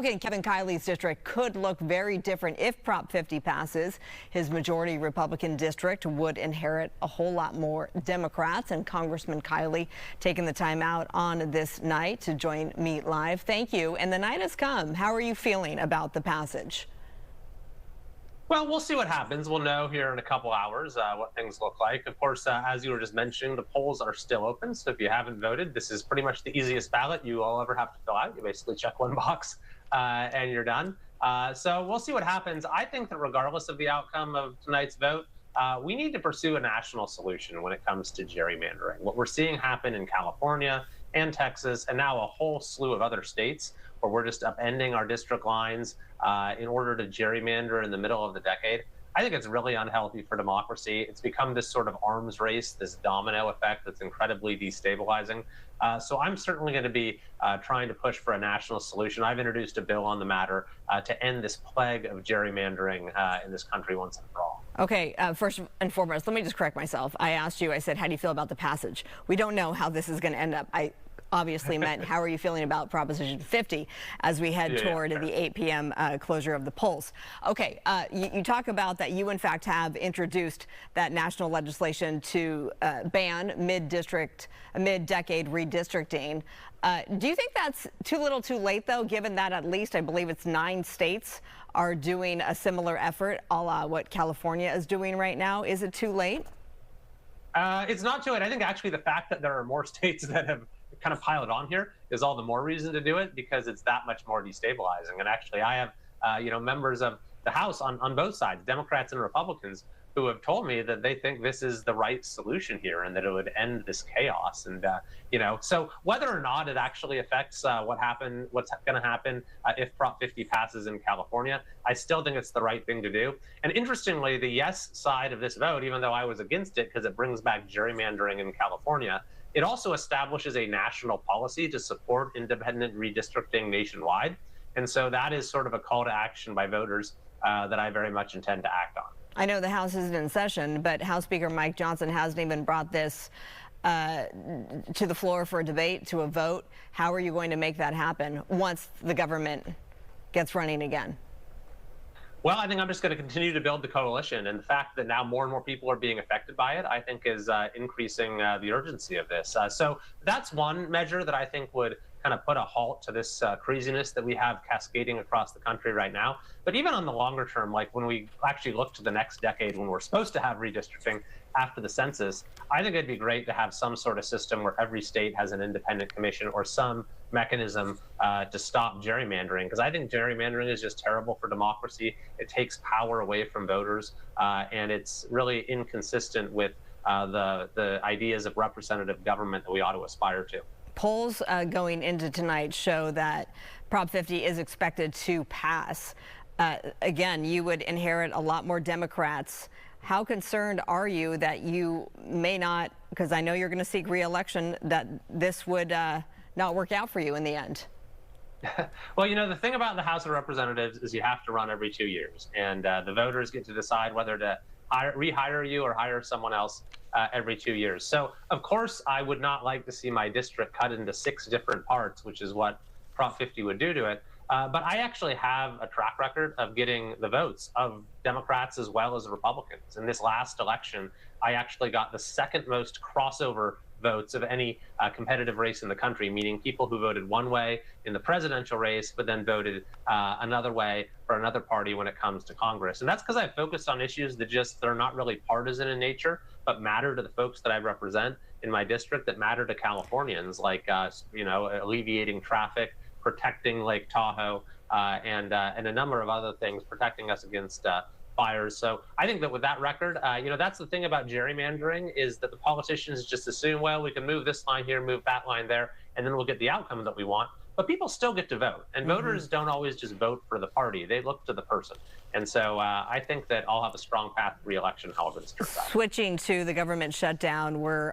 Republican Kevin Kiley's district could look very different if Prop 50 passes. His majority Republican district would inherit a whole lot more Democrats, and Congressman Kiley taking the time out on this night to join me live. Thank you. And the night has come. How are you feeling about the passage? Well, we'll see what happens. We'll know here in a couple hours what things look like. Of course, as you were just mentioning, the polls are still open. So if you haven't voted, this is pretty much the easiest ballot you all ever have to fill out. You basically check one box and you're done. So we'll see what happens. I think that regardless of the outcome of tonight's vote, we need to pursue a national solution when it comes to gerrymandering. What we're seeing happen in California and Texas, and now a whole slew of other states, where we're just upending our district lines in order to gerrymander in the middle of the decade. I think it's really unhealthy for democracy. It's become this sort of arms race, this domino effect that's incredibly destabilizing. So I'm certainly going to be trying to push for a national solution. I've introduced a bill on the matter to end this plague of gerrymandering in this country once and for all. Okay, first and foremost, let me just correct myself. I asked you, I said, how do you feel about the passage? We don't know how this is going to end up. I obviously meant how are you feeling about Proposition 50 as we head toward the 8 p.m. Closure of the polls. Okay, you talk about that you in fact have introduced that national legislation to ban mid-decade redistricting. Do you think that's too little too late, though, given that at least I believe it's 9 states are doing a similar effort a la what California is doing right now? Is it too late? It's not too late. I think actually the fact that there are more states that have kind of piled on here is all the more reason to do it, because it's that much more destabilizing. And actually, I have members of the House on both sides, Democrats and Republicans, who have told me that they think this is the right solution here and that it would end this chaos. And so whether or not it actually affects what's going to happen if Prop 50 passes in California, I still think it's the right thing to do. And interestingly, the yes side of this vote, even though I was against it because it brings back gerrymandering in California, it also establishes a national policy to support independent redistricting nationwide. And so that is sort of a call to action by voters that I very much intend to act on. I know the House isn't in session, but House Speaker Mike Johnson hasn't even brought this to the floor for a debate, to a vote. How are you going to make that happen once the government gets running again? Well, I think I'm just going to continue to build the coalition, and the fact that now more and more people are being affected by it, I think is increasing the urgency of this. So that's one measure that I think would kind of put a halt to this craziness that we have cascading across the country right now. But even on the longer term, like when we actually look to the next decade when we're supposed to have redistricting after the census, I think it'd be great to have some sort of system where every state has an independent commission or some mechanism to stop gerrymandering, because I think gerrymandering is just terrible for democracy. It takes power away from voters, and it's really inconsistent with the ideas of representative government that we ought to aspire to. Polls going into tonight show that Prop 50 is expected to pass. Again, you would inherit a lot more Democrats. How concerned are you that you may not, because I know you're going to seek re-election, that this would not work out for you in the end? Well, the thing about the House of Representatives is you have to run every 2 years, and the voters get to decide whether to rehire you or hire someone else every 2 years. So, of course, I would not like to see my district cut into 6 different parts, which is what Prop 50 would do to it. But I actually have a track record of getting the votes of Democrats as well as Republicans. In this last election, I actually got the second most crossover votes of any competitive race in the country, meaning people who voted one way in the presidential race, but then voted another way for another party when it comes to Congress. And that's because I focused on issues that are not really partisan in nature, but matter to the folks that I represent in my district, that matter to Californians, like alleviating traffic, protecting Lake Tahoe, and a number of other things, protecting us against fires. So I think that with that record, that's the thing about gerrymandering, is that the politicians just assume, well, we can move this line here, move that line there, and then we'll get the outcome that we want. But people still get to vote, and voters don't always just vote for the party. They look to the person. And so I think that I'll have a strong path to re-election, however this turns out. Switching to the government shutdown, we're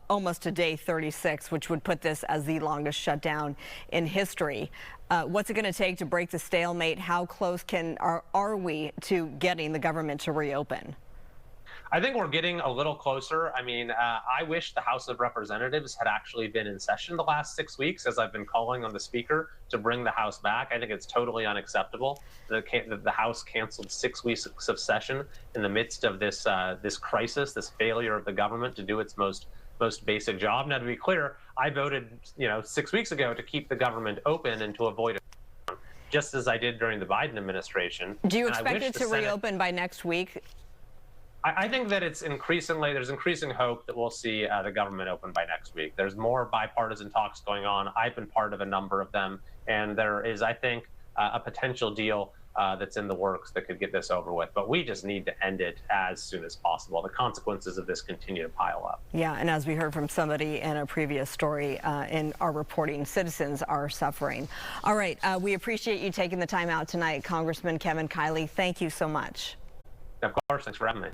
almost to day 36, which would put this as the longest shutdown in history. What's it going to take to break the stalemate? How close are we to getting the government to reopen? I think we're getting a little closer. I mean, I wish the House of Representatives had actually been in session the last 6 weeks, as I've been calling on the Speaker to bring the House back. I think it's totally unacceptable that the House canceled 6 weeks of session in the midst of this this crisis, this failure of the government to do its most basic job. Now, to be clear, I voted 6 weeks ago to keep the government open and to avoid it, just as I did during the Biden administration. Do you expect it to reopen by next week? I think that there's increasing hope that we'll see the government open by next week. There's more bipartisan talks going on. I've been part of a number of them, and there is, I think, a potential deal that's in the works that could get this over with. But we just need to end it as soon as possible. The consequences of this continue to pile up. Yeah, and as we heard from somebody in a previous story in our reporting, citizens are suffering. All right, we appreciate you taking the time out tonight, Congressman Kevin Kiley. Thank you so much. Of course, thanks for having me.